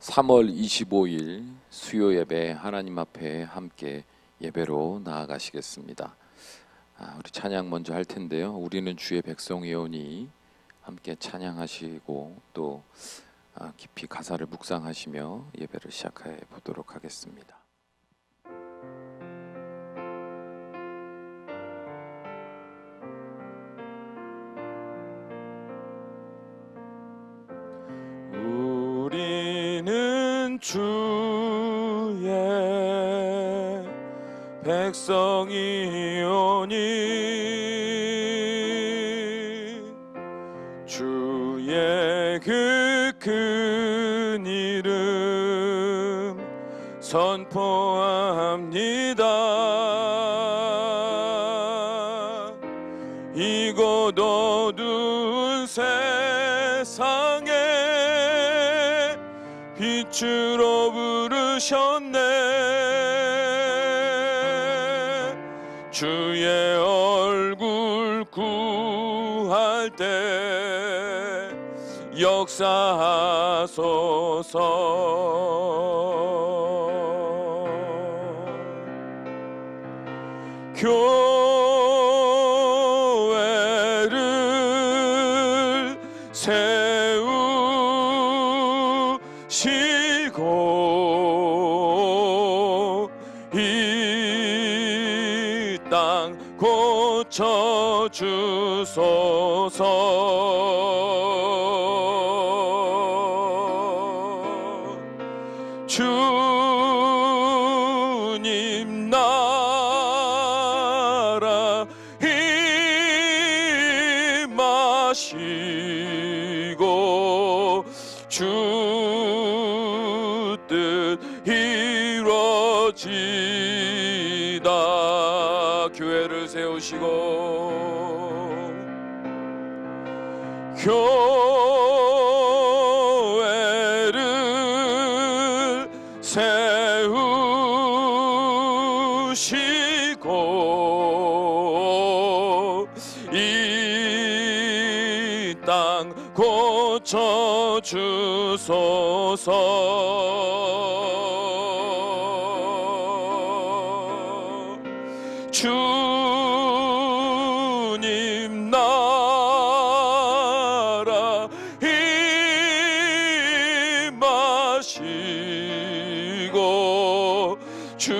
3월 25일 수요 예배 하나님 앞에 함께 예배로 나아가시겠습니다. 우리 찬양 먼저 할 텐데요. 우리는 주의 백성이오니 함께 찬양하시고 또 깊이 가사를 묵상하시며 예배를 시작해 보도록 하겠습니다. 우리는 주의 백성이오니 주의 그 큰 이름 선포합니다. 이곳 어두운 세상에 빛으로 부르셨네. 주의 얼굴 구할 때 역사하소서. 교회를 세우시고 이 땅 고쳐주소서. 주님 나라 임하시고 주 뜻 이루어지다. 교회를 세우시고 교회를 세우시고 이 땅 고쳐주소서. 주님 나라 임하시고 주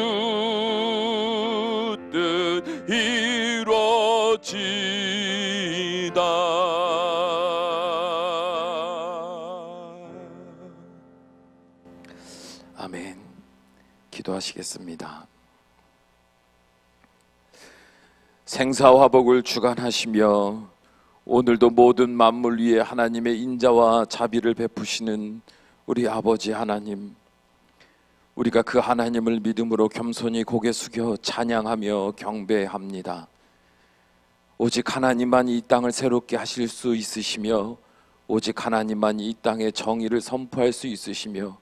뜻 이루어지다. 아멘. 기도하시겠습니다. 생사화복을 주관하시며 오늘도 모든 만물 위에 하나님의 인자와 자비를 베푸시는 우리 아버지 하나님, 우리가 그 하나님을 믿음으로 겸손히 고개 숙여 찬양하며 경배합니다. 오직 하나님만이 이 땅을 새롭게 하실 수 있으시며 오직 하나님만이 이 땅에 정의를 선포할 수 있으시며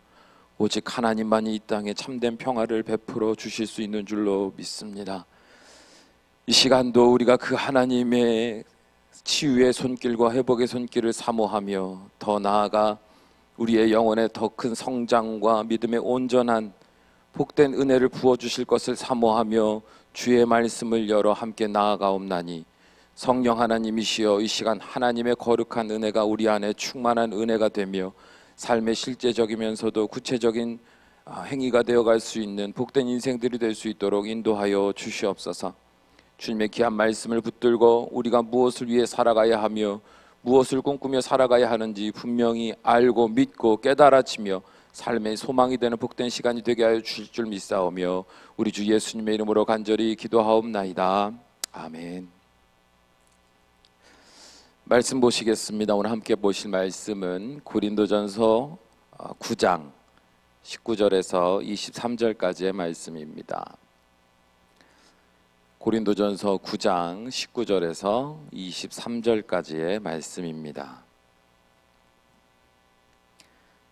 오직 하나님만이 이 땅에 참된 평화를 베풀어 주실 수 있는 줄로 믿습니다. 이 시간도 우리가 그 하나님의 치유의 손길과 회복의 손길을 사모하며 더 나아가 우리의 영혼에 더 큰 성장과 믿음의 온전한 복된 은혜를 부어주실 것을 사모하며 주의 말씀을 열어 함께 나아가옵나니 성령 하나님이시여 이 시간 하나님의 거룩한 은혜가 우리 안에 충만한 은혜가 되며 삶의 실제적이면서도 구체적인 행위가 되어갈 수 있는 복된 인생들이 될 수 있도록 인도하여 주시옵소서. 주님의 귀한 말씀을 붙들고 우리가 무엇을 위해 살아가야 하며 무엇을 꿈꾸며 살아가야 하는지 분명히 알고 믿고 깨달아지며 삶의 소망이 되는 복된 시간이 되게 하여 주실 줄 믿사오며 우리 주 예수님의 이름으로 간절히 기도하옵나이다. 아멘. 말씀 보시겠습니다. 오늘 함께 보실 말씀은 고린도전서 9장 19절에서 23절까지의 말씀입니다. 고린도전서 9장 19절에서 23절까지의 말씀입니다.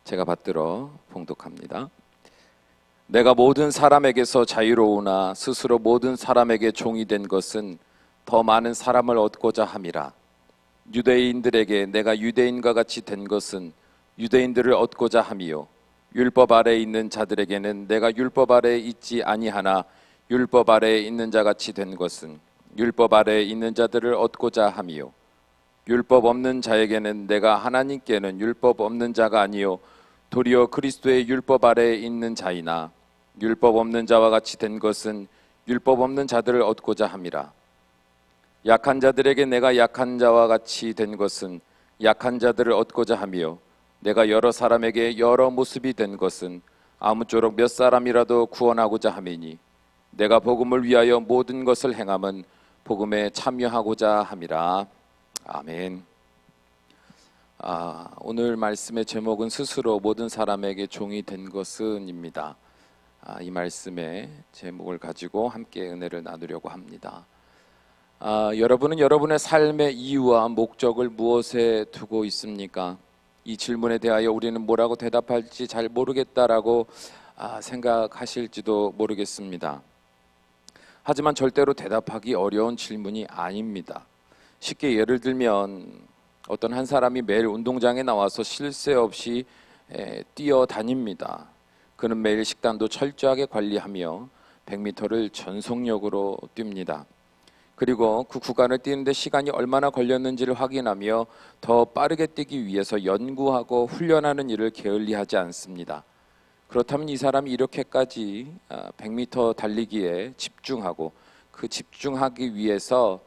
제가 받들어 봉독합니다. 내가 모든 사람에게서 자유로우나 스스로 모든 사람에게 종이 된 것은 더 많은 사람을 얻고자 함이라. 유대인들에게 내가 유대인과 같이 된 것은 유대인들을 얻고자 함이요 율법 아래에 있는 자들에게는 내가 율법 아래에 있지 아니하나 율법 아래에 있는 자같이 된 것은 율법 아래에 있는 자들을 얻고자 함이요 율법 없는 자에게는 내가 하나님께는 율법 없는 자가 아니요 도리어 그리스도의 율법 아래에 있는 자이나 율법 없는 자와 같이 된 것은 율법 없는 자들을 얻고자 함이라. 약한 자들에게 내가 약한 자와 같이 된 것은 약한 자들을 얻고자 함이요 내가 여러 사람에게 여러 모습이 된 것은 아무쪼록 몇 사람이라도 구원하고자 함이니 내가 복음을 위하여 모든 것을 행함은 복음에 참여하고자 함이라. 아멘. 오늘 말씀의 제목은 스스로 모든 사람에게 종이 된 것은입니다. 이 말씀의 제목을 가지고 함께 은혜를 나누려고 합니다. 여러분은 여러분의 삶의 이유와 목적을 무엇에 두고 있습니까? 이 질문에 대하여 우리는 뭐라고 대답할지 잘 모르겠다라고 생각하실지도 모르겠습니다. 하지만 절대로 대답하기 어려운 질문이 아닙니다. 쉽게 예를 들면 어떤 한 사람이 매일 운동장에 나와서 쉴 새 없이 뛰어다닙니다. 그는 매일 식단도 철저하게 관리하며 100m를 전속력으로 뜁니다. 그리고 그 구간을 뛰는데 시간이 얼마나 걸렸는지를 확인하며 더 빠르게 뛰기 위해서 연구하고 훈련하는 일을 게을리하지 않습니다. 그렇다면 이 사람이 이렇게까지 100m 달리기에 집중하고 그 집중하기 위해서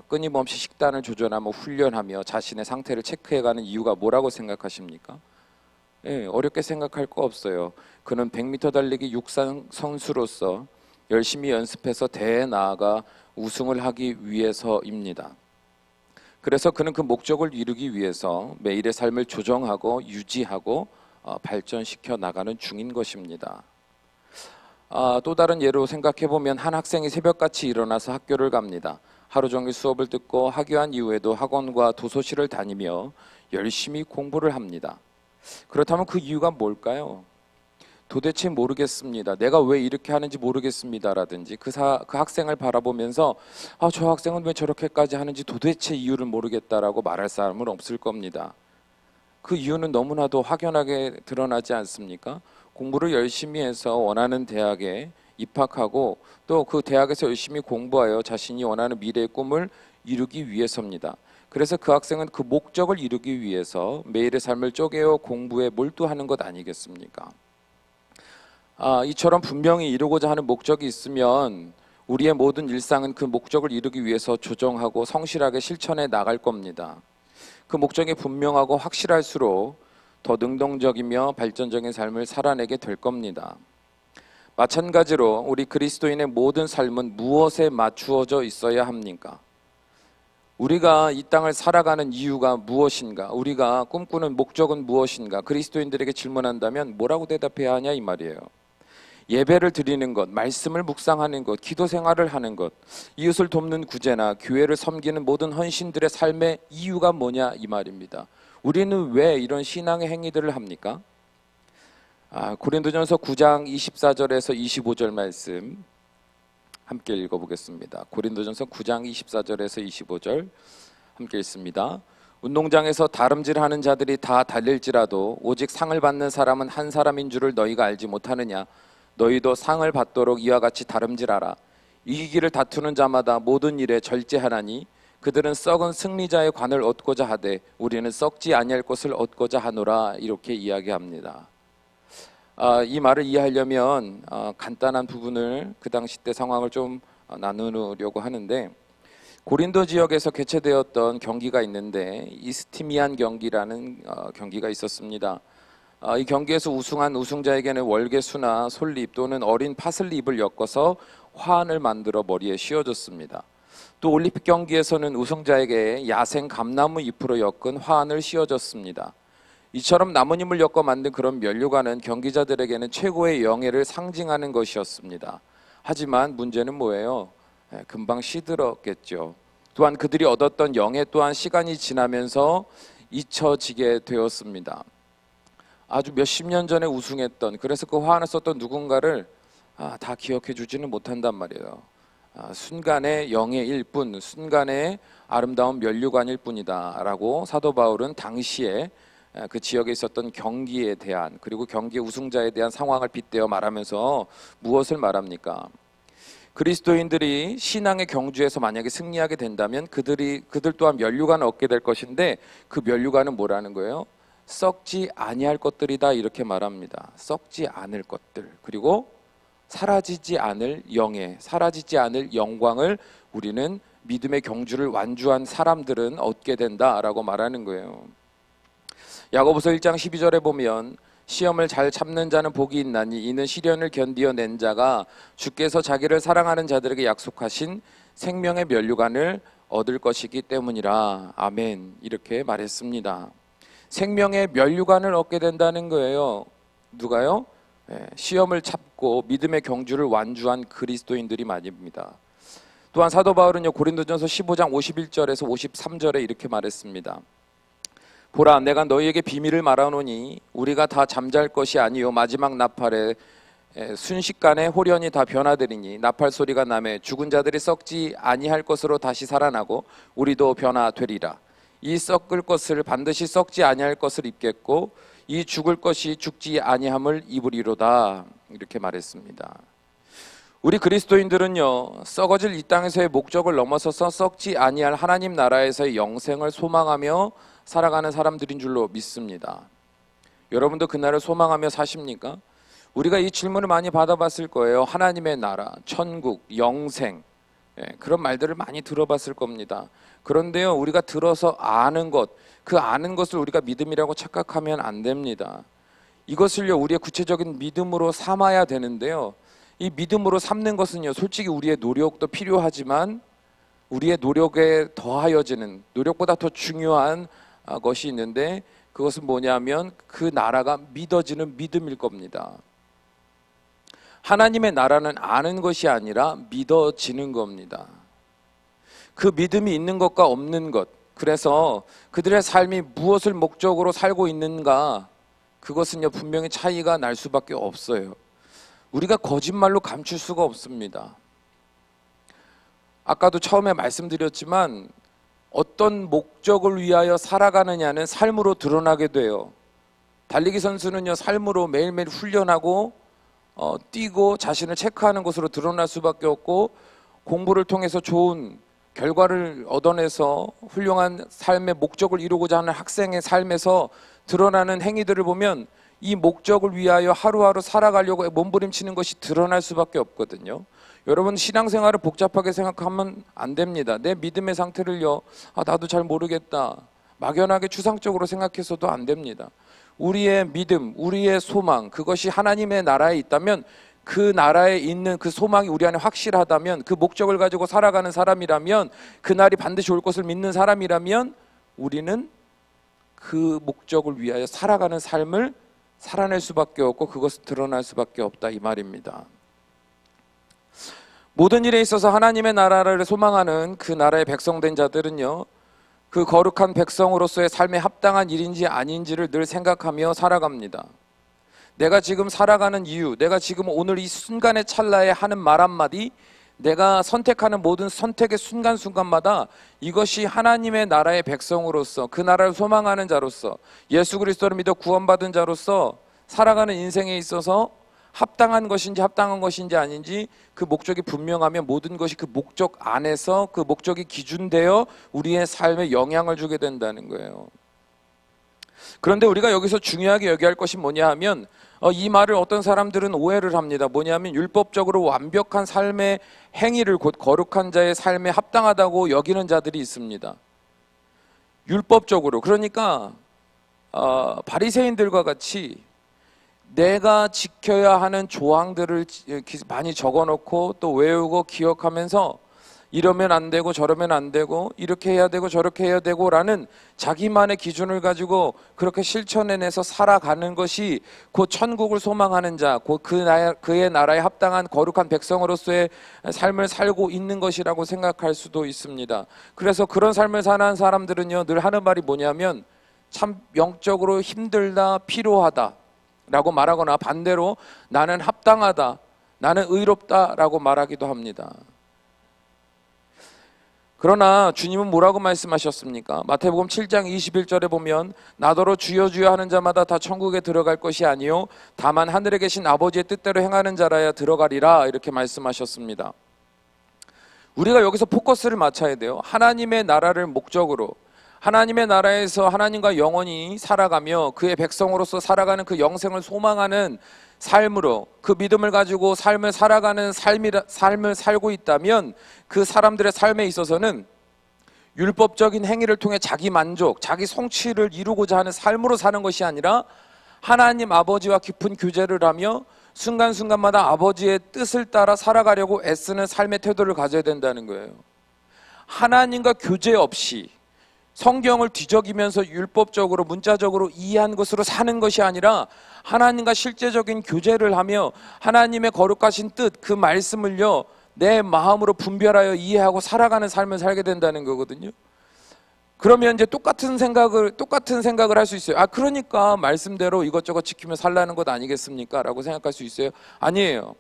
끊임없이 식단을 조절하며 훈련하며 자신의 상태를 체크해가는 이유가 뭐라고 생각하십니까? 어렵게 생각할 거 없어요. 그는 100m 달리기 육상 선수로서 열심히 연습해서 대회에 나아가 우승을 하기 위해서입니다. 그래서 그는 그 목적을 이루기 위해서 매일의 삶을 조정하고 유지하고 발전시켜 나가는 중인 것입니다. 또 다른 예로 생각해 보면 한 학생이 새벽같이 일어나서 학교를 갑니다. 하루 종일 수업을 듣고 학교한 이후에도 학원과 도서실을 다니며 열심히 공부를 합니다. 그렇다면 그 이유가 뭘까요? 도대체 모르겠습니다. 내가 왜 이렇게 하는지 모르겠습니다. 라든지 그 학생을 바라보면서 저 학생은 왜 저렇게까지 하는지 도대체 이유를 모르겠다라고 말할 사람은 없을 겁니다. 그 이유는 너무나도 확연하게 드러나지 않습니까? 공부를 열심히 해서 원하는 대학에 입학하고 또 그 대학에서 열심히 공부하여 자신이 원하는 미래의 꿈을 이루기 위해서입니다. 그래서 그 학생은 그 목적을 이루기 위해서 매일의 삶을 쪼개어 공부에 몰두하는 것 아니겠습니까? 이처럼 분명히 이루고자 하는 목적이 있으면 우리의 모든 일상은 그 목적을 이루기 위해서 조정하고 성실하게 실천해 나갈 겁니다. 그 목적이 분명하고 확실할수록 더 능동적이며 발전적인 삶을 살아내게 될 겁니다. 마찬가지로 우리 그리스도인의 모든 삶은 무엇에 맞추어져 있어야 합니까? 우리가 이 땅을 살아가는 이유가 무엇인가? 우리가 꿈꾸는 목적은 무엇인가? 그리스도인들에게 질문한다면 뭐라고 대답해야 하냐 이 말이에요. 예배를 드리는 것, 말씀을 묵상하는 것, 기도 생활을 하는 것, 이웃을 돕는 구제나 교회를 섬기는 모든 헌신들의 삶의 이유가 뭐냐 이 말입니다. 우리는 왜 이런 신앙의 행위들을 합니까? 고린도전서 9장 24절에서 25절 말씀 함께 읽어보겠습니다. 고린도전서 9장 24절에서 25절 함께 읽습니다. 운동장에서 다름질하는 자들이 다 달릴지라도 오직 상을 받는 사람은 한 사람인 줄을 너희가 알지 못하느냐? 너희도 상을 받도록 이와 같이 다름질하라. 이기기를 다투는 자마다 모든 일에 절제하나니 그들은 썩은 승리자의 관을 얻고자 하되 우리는 썩지 아니할 것을 얻고자 하노라. 이렇게 이야기합니다. 이 말을 이해하려면 간단한 부분을 그 당시 때 상황을 좀 나누려고 하는데, 고린도 지역에서 개최되었던 경기가 있는데 이스티미안 경기라는 경기가 있었습니다. 이 경기에서 우승한 우승자에게는 월계수나 솔잎 또는 어린 파슬리잎을 엮어서 화환을 만들어 머리에 씌워줬습니다. 또 올림픽 경기에서는 우승자에게 야생 감나무 잎으로 엮은 화환을 씌워줬습니다. 이처럼 나뭇잎을 엮어 만든 그런 면류관은 경기자들에게는 최고의 영예를 상징하는 것이었습니다. 하지만 문제는 뭐예요? 금방 시들었겠죠. 또한 그들이 얻었던 영예 또한 시간이 지나면서 잊혀지게 되었습니다. 아주 몇십 년 전에 우승했던, 그래서 그 화환을 썼던 누군가를 다 기억해 주지는 못한단 말이에요. 순간의 영예일 뿐, 순간의 아름다운 면류관일 뿐이다 라고 사도 바울은 당시에 그 지역에 있었던 경기에 대한, 그리고 경기 우승자에 대한 상황을 빗대어 말하면서 무엇을 말합니까? 그리스도인들이 신앙의 경주에서 만약에 승리하게 된다면 그들 또한 면류관을 얻게 될 것인데, 그 면류관은 뭐라는 거예요? 썩지 아니할 것들이다, 이렇게 말합니다. 썩지 않을 것들, 그리고 사라지지 않을 영예, 사라지지 않을 영광을 우리는 믿음의 경주를 완주한 사람들은 얻게 된다라고 말하는 거예요. 야고보서 1장 12절에 보면 시험을 잘 참는 자는 복이 있나니 이는 시련을 견디어낸 자가 주께서 자기를 사랑하는 자들에게 약속하신 생명의 면류관을 얻을 것이기 때문이라. 아멘. 이렇게 말했습니다. 생명의 면류관을 얻게 된다는 거예요. 누가요? 시험을 참고 믿음의 경주를 완주한 그리스도인들이 말입니다. 또한 사도 바울은요, 고린도전서 15장 51절에서 53절에 이렇게 말했습니다. 보라, 내가 너희에게 비밀을 말하노니 우리가 다 잠잘 것이 아니요 마지막 나팔에 순식간에 홀연히 다 변화되리니 나팔 소리가 나매 죽은 자들이 썩지 아니할 것으로 다시 살아나고 우리도 변화되리라. 이 썩을 것을 반드시 썩지 아니할 것을 입겠고 이 죽을 것이 죽지 아니함을 입으리로다. 이렇게 말했습니다. 우리 그리스도인들은요, 썩어질 이 땅에서의 목적을 넘어서서 썩지 아니할 하나님 나라에서의 영생을 소망하며 살아가는 사람들인 줄로 믿습니다. 여러분도 그날을 소망하며 사십니까? 우리가 이 질문을 많이 받아봤을 거예요. 하나님의 나라, 천국, 영생, 그런 말들을 많이 들어봤을 겁니다. 그런데요, 우리가 들어서 아는 것, 그 아는 것을 우리가 믿음이라고 착각하면 안 됩니다. 이것을요, 우리의 구체적인 믿음으로 삼아야 되는데요, 이 믿음으로 삼는 것은요, 솔직히 우리의 노력도 필요하지만 우리의 노력에 더하여지는, 노력보다 더 중요한 것이 있는데, 그것은 뭐냐면 그 나라가 믿어지는 믿음일 겁니다. 하나님의 나라는 아는 것이 아니라 믿어지는 겁니다. 그 믿음이 있는 것과 없는 것, 그래서 그들의 삶이 무엇을 목적으로 살고 있는가, 그것은요 분명히 차이가 날 수밖에 없어요. 우리가 거짓말로 감출 수가 없습니다. 아까도 처음에 말씀드렸지만 어떤 목적을 위하여 살아가느냐는 삶으로 드러나게 돼요. 달리기 선수는요, 삶으로 매일매일 훈련하고 뛰고 자신을 체크하는 것으로 드러날 수밖에 없고, 공부를 통해서 좋은 결과를 얻어내서 훌륭한 삶의 목적을 이루고자 하는 학생의 삶에서 드러나는 행위들을 보면 이 목적을 위하여 하루하루 살아가려고 몸부림치는 것이 드러날 수밖에 없거든요. 여러분, 신앙생활을 복잡하게 생각하면 안 됩니다. 내 믿음의 상태를요, 나도 잘 모르겠다, 막연하게 추상적으로 생각해서도 안 됩니다. 우리의 믿음, 우리의 소망, 그것이 하나님의 나라에 있다면, 그 나라에 있는 그 소망이 우리 안에 확실하다면, 그 목적을 가지고 살아가는 사람이라면, 그날이 반드시 올 것을 믿는 사람이라면 우리는 그 목적을 위하여 살아가는 삶을 살아낼 수밖에 없고 그것은 드러날 수밖에 없다, 이 말입니다. 모든 일에 있어서 하나님의 나라를 소망하는 그 나라의 백성된 자들은요, 그 거룩한 백성으로서의 삶에 합당한 일인지 아닌지를 늘 생각하며 살아갑니다. 내가 지금 살아가는 이유, 내가 지금 오늘 이 순간의 찰나에 하는 말 한마디, 내가 선택하는 모든 선택의 순간순간마다 이것이 하나님의 나라의 백성으로서, 그 나라를 소망하는 자로서, 예수 그리스도를 믿어 구원받은 자로서 살아가는 인생에 있어서 합당한 것인지 아닌지 그 목적이 분명하면 모든 것이 그 목적 안에서, 그 목적이 기준되어 우리의 삶에 영향을 주게 된다는 거예요. 그런데 우리가 여기서 중요하게 여겨야 할 것이 뭐냐 하면, 이 말을 어떤 사람들은 오해를 합니다. 뭐냐면 율법적으로 완벽한 삶의 행위를, 곧 거룩한 자의 삶에 합당하다고 여기는 자들이 있습니다. 율법적으로, 그러니까 바리새인들과 같이 내가 지켜야 하는 조항들을 많이 적어놓고 또 외우고 기억하면서 이러면 안 되고 저러면 안 되고 이렇게 해야 되고 저렇게 해야 되고 라는 자기만의 기준을 가지고 그렇게 실천해내서 살아가는 것이 곧 천국을 소망하는 자, 곧 그의 나라에 합당한 거룩한 백성으로서의 삶을 살고 있는 것이라고 생각할 수도 있습니다. 그래서 그런 삶을 사는 사람들은요, 늘 하는 말이 뭐냐면 참 영적으로 힘들다, 피로하다 라고 말하거나, 반대로 나는 합당하다, 나는 의롭다 라고 말하기도 합니다. 그러나 주님은 뭐라고 말씀하셨습니까? 마태복음 7장 21절에 보면 나더러 주여 주여 하는 자마다 다 천국에 들어갈 것이 아니요 다만 하늘에 계신 아버지의 뜻대로 행하는 자라야 들어가리라, 이렇게 말씀하셨습니다. 우리가 여기서 포커스를 맞춰야 돼요. 하나님의 나라를 목적으로, 하나님의 나라에서 하나님과 영원히 살아가며 그의 백성으로서 살아가는 그 영생을 소망하는 삶으로, 그 믿음을 가지고 삶을 살아가는 삶을 살고 있다면 그 사람들의 삶에 있어서는 율법적인 행위를 통해 자기 만족, 자기 성취를 이루고자 하는 삶으로 사는 것이 아니라 하나님 아버지와 깊은 교제를 하며 순간순간마다 아버지의 뜻을 따라 살아가려고 애쓰는 삶의 태도를 가져야 된다는 거예요. 하나님과 교제 없이 성경을 뒤적이면서 율법적으로 문자적으로 이해한 것으로 사는 것이 아니라 하나님과 실제적인 교제를 하며 하나님의 거룩하신 뜻, 그 말씀을요 내 마음으로 분별하여 이해하고 살아가는 삶을 살게 된다는 거거든요. 그러면 이제 똑같은 생각을 할 수 있어요. 그러니까 말씀대로 이것저것 지키며 살라는 것 아니겠습니까? 라고 생각할 수 있어요. 아니에요.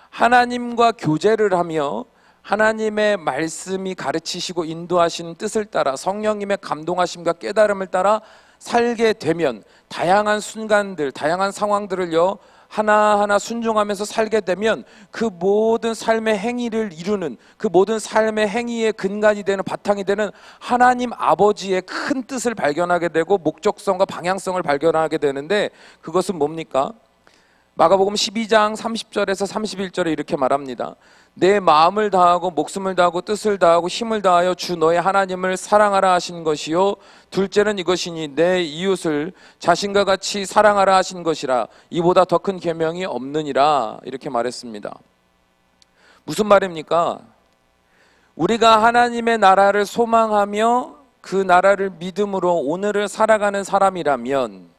하나님과 교제를 하며 하나님의 말씀이 가르치시고 인도하시는 뜻을 따라 성령님의 감동하심과 깨달음을 따라 살게 되면 다양한 순간들, 다양한 상황들을요 하나하나 순종하면서 살게 되면 그 모든 삶의 행위를 이루는, 그 모든 삶의 행위의 근간이 되는, 바탕이 되는 하나님 아버지의 큰 뜻을 발견하게 되고 목적성과 방향성을 발견하게 되는데, 그것은 뭡니까? 마가복음 12장 30절에서 31절에 이렇게 말합니다. 내 마음을 다하고 목숨을 다하고 뜻을 다하고 힘을 다하여 주 너의 하나님을 사랑하라 하신 것이요 둘째는 이것이니 내 이웃을 자신과 같이 사랑하라 하신 것이라 이보다 더 큰 계명이 없느니라, 이렇게 말했습니다. 무슨 말입니까? 우리가 하나님의 나라를 소망하며 그 나라를 믿음으로 오늘을 살아가는 사람이라면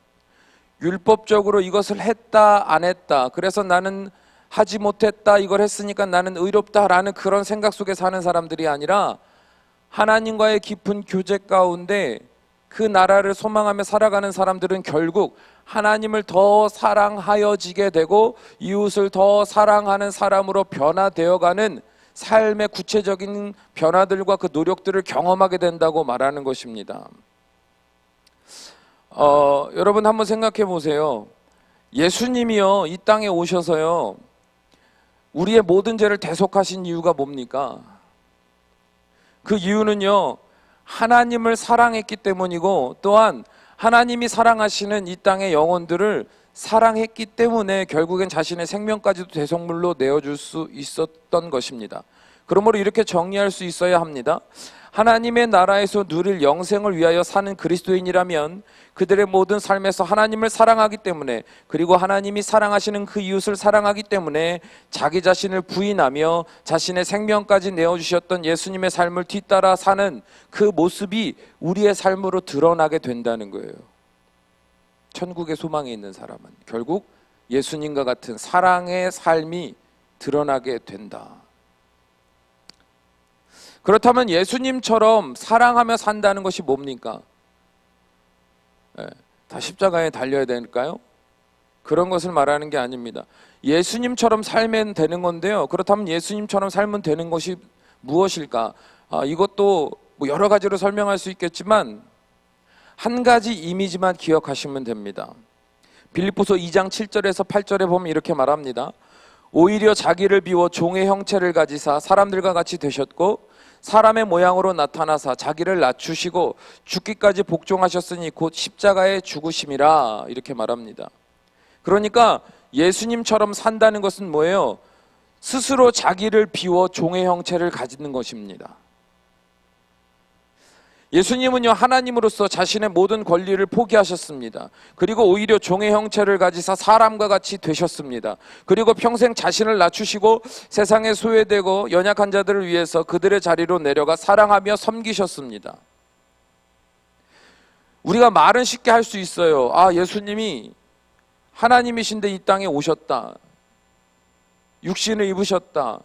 율법적으로 이것을 했다 안 했다, 그래서 나는 하지 못했다, 이걸 했으니까 나는 의롭다라는 그런 생각 속에 사는 사람들이 아니라 하나님과의 깊은 교제 가운데 그 나라를 소망하며 살아가는 사람들은 결국 하나님을 더 사랑하여지게 되고 이웃을 더 사랑하는 사람으로 변화되어가는 삶의 구체적인 변화들과 그 노력들을 경험하게 된다고 말하는 것입니다. 여러분 한번 생각해 보세요. 예수님이요 이 땅에 오셔서요 우리의 모든 죄를 대속하신 이유가 뭡니까? 그 이유는요 하나님을 사랑했기 때문이고, 또한 하나님이 사랑하시는 이 땅의 영혼들을 사랑했기 때문에 결국엔 자신의 생명까지도 대속물로 내어줄 수 있었던 것입니다. 그러므로 이렇게 정리할 수 있어야 합니다. 하나님의 나라에서 누릴 영생을 위하여 사는 그리스도인이라면 그들의 모든 삶에서 하나님을 사랑하기 때문에, 그리고 하나님이 사랑하시는 그 이웃을 사랑하기 때문에 자기 자신을 부인하며 자신의 생명까지 내어주셨던 예수님의 삶을 뒤따라 사는 그 모습이 우리의 삶으로 드러나게 된다는 거예요. 천국의 소망이 있는 사람은 결국 예수님과 같은 사랑의 삶이 드러나게 된다. 그렇다면 예수님처럼 사랑하며 산다는 것이 뭡니까? 다 십자가에 달려야 될까요? 그런 것을 말하는 게 아닙니다. 예수님처럼 살면 되는 건데요. 그렇다면 예수님처럼 살면 되는 것이 무엇일까? 이것도 뭐 여러 가지로 설명할 수 있겠지만 한 가지 이미지만 기억하시면 됩니다. 빌립보서 2장 7절에서 8절에 보면 이렇게 말합니다. 오히려 자기를 비워 종의 형체를 가지사 사람들과 같이 되셨고 사람의 모양으로 나타나사 자기를 낮추시고 죽기까지 복종하셨으니 곧 십자가에 죽으심이라, 이렇게 말합니다. 그러니까 예수님처럼 산다는 것은 뭐예요? 스스로 자기를 비워 종의 형체를 가지는 것입니다. 예수님은요 하나님으로서 자신의 모든 권리를 포기하셨습니다. 그리고 오히려 종의 형체를 가지사 사람과 같이 되셨습니다. 그리고 평생 자신을 낮추시고 세상에 소외되고 연약한 자들을 위해서 그들의 자리로 내려가 사랑하며 섬기셨습니다. 우리가 말은 쉽게 할 수 있어요. 예수님이 하나님이신데 이 땅에 오셨다, 육신을 입으셨다,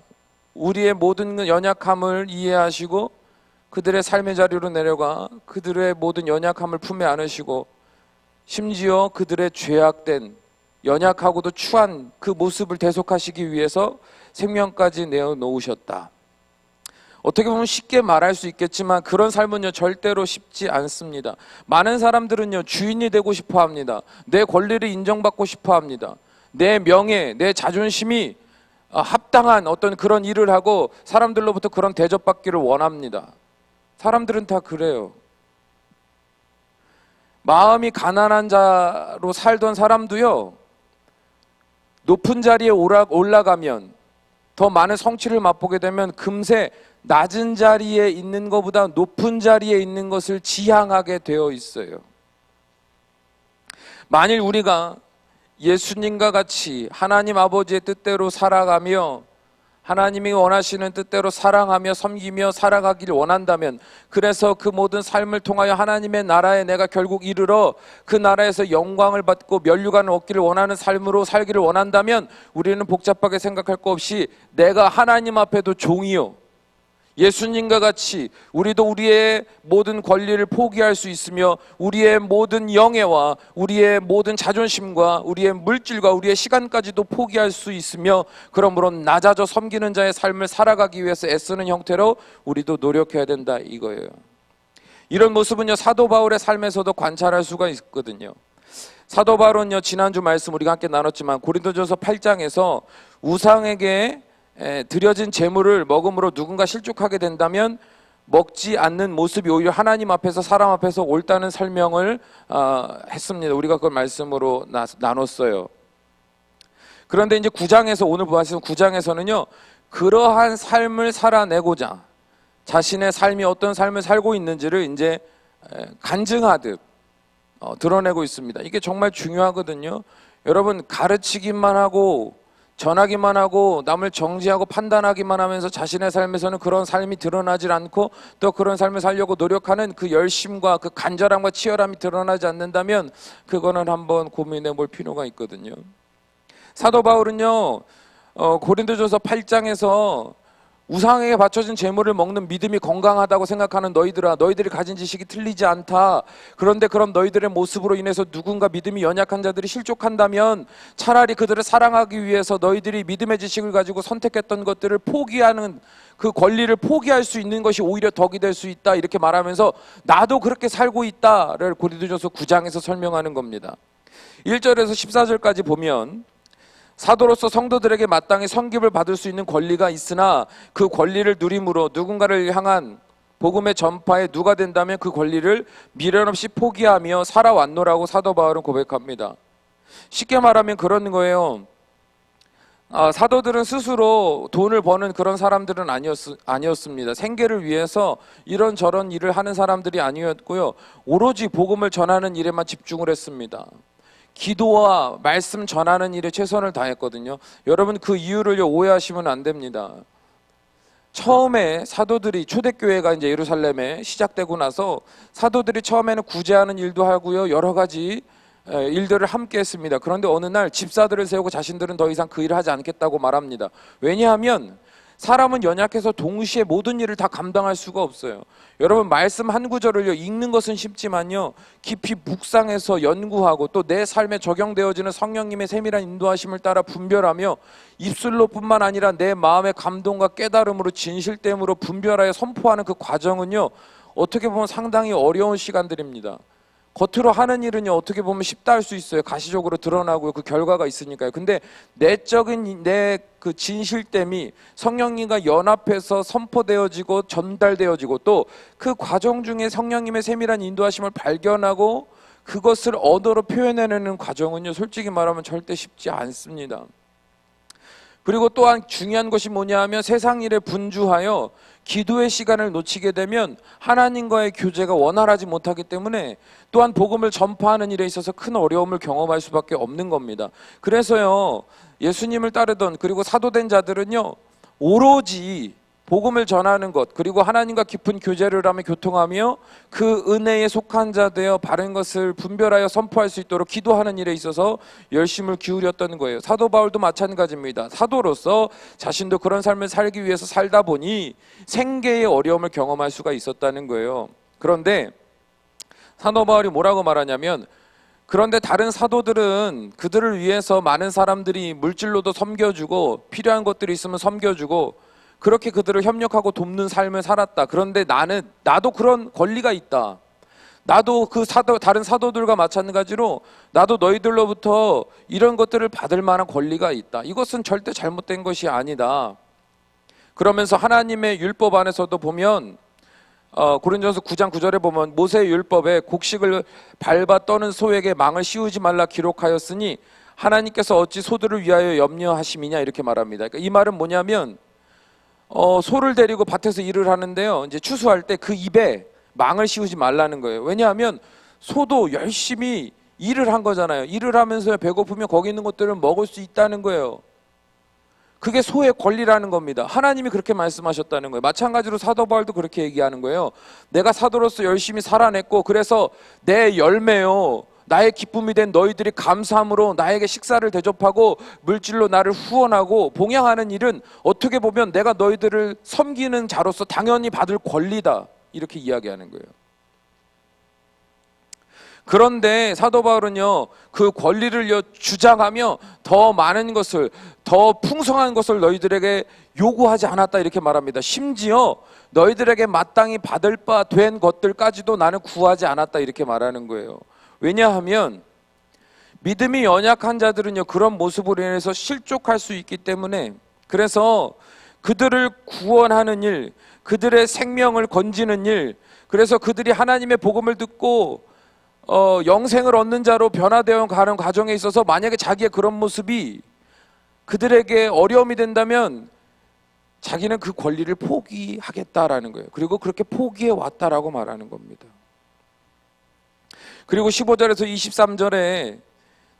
우리의 모든 연약함을 이해하시고 그들의 삶의 자리로 내려가 그들의 모든 연약함을 품에 안으시고 심지어 그들의 죄악된 연약하고도 추한 그 모습을 대속하시기 위해서 생명까지 내어놓으셨다. 어떻게 보면 쉽게 말할 수 있겠지만 그런 삶은요 절대로 쉽지 않습니다. 많은 사람들은요 주인이 되고 싶어 합니다. 내 권리를 인정받고 싶어 합니다. 내 명예, 내 자존심이 합당한 어떤 그런 일을 하고 사람들로부터 그런 대접받기를 원합니다. 사람들은 다 그래요. 마음이 가난한 자로 살던 사람도요 높은 자리에 올라가면, 더 많은 성취를 맛보게 되면 금세 낮은 자리에 있는 것보다 높은 자리에 있는 것을 지향하게 되어 있어요. 만일 우리가 예수님과 같이 하나님 아버지의 뜻대로 살아가며 하나님이 원하시는 뜻대로 사랑하며 섬기며 살아가길 원한다면, 그래서 그 모든 삶을 통하여 하나님의 나라에 내가 결국 이르러 그 나라에서 영광을 받고 면류관을 얻기를 원하는 삶으로 살기를 원한다면, 우리는 복잡하게 생각할 것 없이 내가 하나님 앞에도 종이요, 예수님과 같이 우리도 우리의 모든 권리를 포기할 수 있으며 우리의 모든 영예와 우리의 모든 자존심과 우리의 물질과 우리의 시간까지도 포기할 수 있으며, 그러므로 낮아져 섬기는 자의 삶을 살아가기 위해서 애쓰는 형태로 우리도 노력해야 된다 이거예요. 이런 모습은요 사도 바울의 삶에서도 관찰할 수가 있거든요. 사도 바울은요 지난주 말씀 우리가 함께 나눴지만 고린도전서 8장에서 우상에게 드려진 제물을 먹음으로 누군가 실족하게 된다면 먹지 않는 모습이 오히려 하나님 앞에서 사람 앞에서 옳다는 설명을 했습니다. 우리가 그걸 말씀으로 나눴어요. 그런데 이제 9장에서 오늘 보았을 9장에서는요 그러한 삶을 살아내고자 자신의 삶이 어떤 삶을 살고 있는지를 이제 간증하듯 드러내고 있습니다. 이게 정말 중요하거든요. 여러분, 가르치기만 하고 전하기만 하고 남을 정죄하고 판단하기만 하면서 자신의 삶에서는 그런 삶이 드러나질 않고 또 그런 삶을 살려고 노력하는 그 열심과 그 간절함과 치열함이 드러나지 않는다면 그거는 한번 고민해 볼 필요가 있거든요. 사도 바울은요 고린도전서 8장에서 우상에게 바쳐진 제물을 먹는 믿음이 건강하다고 생각하는 너희들아, 너희들이 가진 지식이 틀리지 않다. 그런데 그럼 너희들의 모습으로 인해서 누군가 믿음이 연약한 자들이 실족한다면 차라리 그들을 사랑하기 위해서 너희들이 믿음의 지식을 가지고 선택했던 것들을 포기하는, 그 권리를 포기할 수 있는 것이 오히려 덕이 될 수 있다, 이렇게 말하면서 나도 그렇게 살고 있다를 고린도전서 9장에서 설명하는 겁니다. 1절에서 14절까지 보면 사도로서 성도들에게 마땅히 섬김을 받을 수 있는 권리가 있으나 그 권리를 누림으로 누군가를 향한 복음의 전파에 누가 된다면 그 권리를 미련 없이 포기하며 살아왔노라고 사도 바울은 고백합니다. 쉽게 말하면 그런 거예요. 사도들은 스스로 돈을 버는 그런 사람들은 아니었습니다. 생계를 위해서 이런저런 일을 하는 사람들이 아니었고요, 오로지 복음을 전하는 일에만 집중을 했습니다. 기도와 말씀 전하는 일에 최선을 다했거든요. 여러분, 그 이유를 오해하시면 안 됩니다. 처음에 사도들이, 초대교회가 이제 예루살렘에 시작되고 나서 사도들이 처음에는 구제하는 일도 하고요, 여러 가지 일들을 함께 했습니다. 그런데 어느 날 집사들을 세우고 자신들은 더 이상 그 일을 하지 않겠다고 말합니다. 왜냐하면 사람은 연약해서 동시에 모든 일을 다 감당할 수가 없어요. 여러분, 말씀 한 구절을요 읽는 것은 쉽지만요 깊이 묵상해서 연구하고 또 내 삶에 적용되어지는 성령님의 세밀한 인도하심을 따라 분별하며 입술로 뿐만 아니라 내 마음의 감동과 깨달음으로 진실됨으로 분별하여 선포하는 그 과정은요 어떻게 보면 상당히 어려운 시간들입니다. 겉으로 하는 일은요 어떻게 보면 쉽다 할 수 있어요. 가시적으로 드러나고요, 그 결과가 있으니까요. 근데 내적인 내 그 진실됨이 성령님과 연합해서 선포되어지고 전달되어지고 또 그 과정 중에 성령님의 세밀한 인도하심을 발견하고 그것을 언어로 표현해내는 과정은요 솔직히 말하면 절대 쉽지 않습니다. 그리고 또한 중요한 것이 뭐냐 하면 세상 일에 분주하여 기도의 시간을 놓치게 되면 하나님과의 교제가 원활하지 못하기 때문에 또한 복음을 전파하는 일에 있어서 큰 어려움을 경험할 수밖에 없는 겁니다. 그래서요 예수님을 따르던 그리고 사도된 자들은요 오로지 복음을 전하는 것, 그리고 하나님과 깊은 교제를 하며 교통하며 그 은혜에 속한 자 되어 바른 것을 분별하여 선포할 수 있도록 기도하는 일에 있어서 열심을 기울였던 거예요. 사도 바울도 마찬가지입니다. 사도로서 자신도 그런 삶을 살기 위해서 살다 보니 생계의 어려움을 경험할 수가 있었다는 거예요. 그런데 사도 바울이 뭐라고 말하냐면, 그런데 다른 사도들은 그들을 위해서 많은 사람들이 물질로도 섬겨주고 필요한 것들이 있으면 섬겨주고, 그렇게 그들을 협력하고 돕는 삶을 살았다. 그런데 나도 그런 권리가 있다. 나도 다른 사도들과 마찬가지로 나도 너희들로부터 이런 것들을 받을 만한 권리가 있다. 이것은 절대 잘못된 것이 아니다. 그러면서 하나님의 율법 안에서도 보면 고린도전서 9장 9절에 보면 모세의 율법에 곡식을 밟아 떠는 소에게 망을 씌우지 말라 기록하였으니 하나님께서 어찌 소들을 위하여 염려하심이냐 이렇게 말합니다. 그러니까 이 말은 뭐냐면 소를 데리고 밭에서 일을 하는데요. 이제 추수할 때 그 입에 망을 씌우지 말라는 거예요. 왜냐하면 소도 열심히 일을 한 거잖아요. 일을 하면서 배고프면 거기 있는 것들을 먹을 수 있다는 거예요. 그게 소의 권리라는 겁니다. 하나님이 그렇게 말씀하셨다는 거예요. 마찬가지로 사도 바울도 그렇게 얘기하는 거예요. 내가 사도로서 열심히 살아냈고 그래서 내 열매요, 나의 기쁨이 된 너희들이 감사함으로 나에게 식사를 대접하고 물질로 나를 후원하고 봉양하는 일은 어떻게 보면 내가 너희들을 섬기는 자로서 당연히 받을 권리다, 이렇게 이야기하는 거예요. 그런데 사도 바울은요, 그 권리를 주장하며 더 많은 것을, 더 풍성한 것을 너희들에게 요구하지 않았다 이렇게 말합니다. 심지어 너희들에게 마땅히 받을 바 된 것들까지도 나는 구하지 않았다 이렇게 말하는 거예요. 왜냐하면 믿음이 연약한 자들은요, 그런 모습으로 인해서 실족할 수 있기 때문에, 그래서 그들을 구원하는 일, 그들의 생명을 건지는 일, 그래서 그들이 하나님의 복음을 듣고 영생을 얻는 자로 변화되어 가는 과정에 있어서 만약에 자기의 그런 모습이 그들에게 어려움이 된다면 자기는 그 권리를 포기하겠다라는 거예요. 그리고 그렇게 포기해 왔다라고 말하는 겁니다. 그리고 15절에서 23절에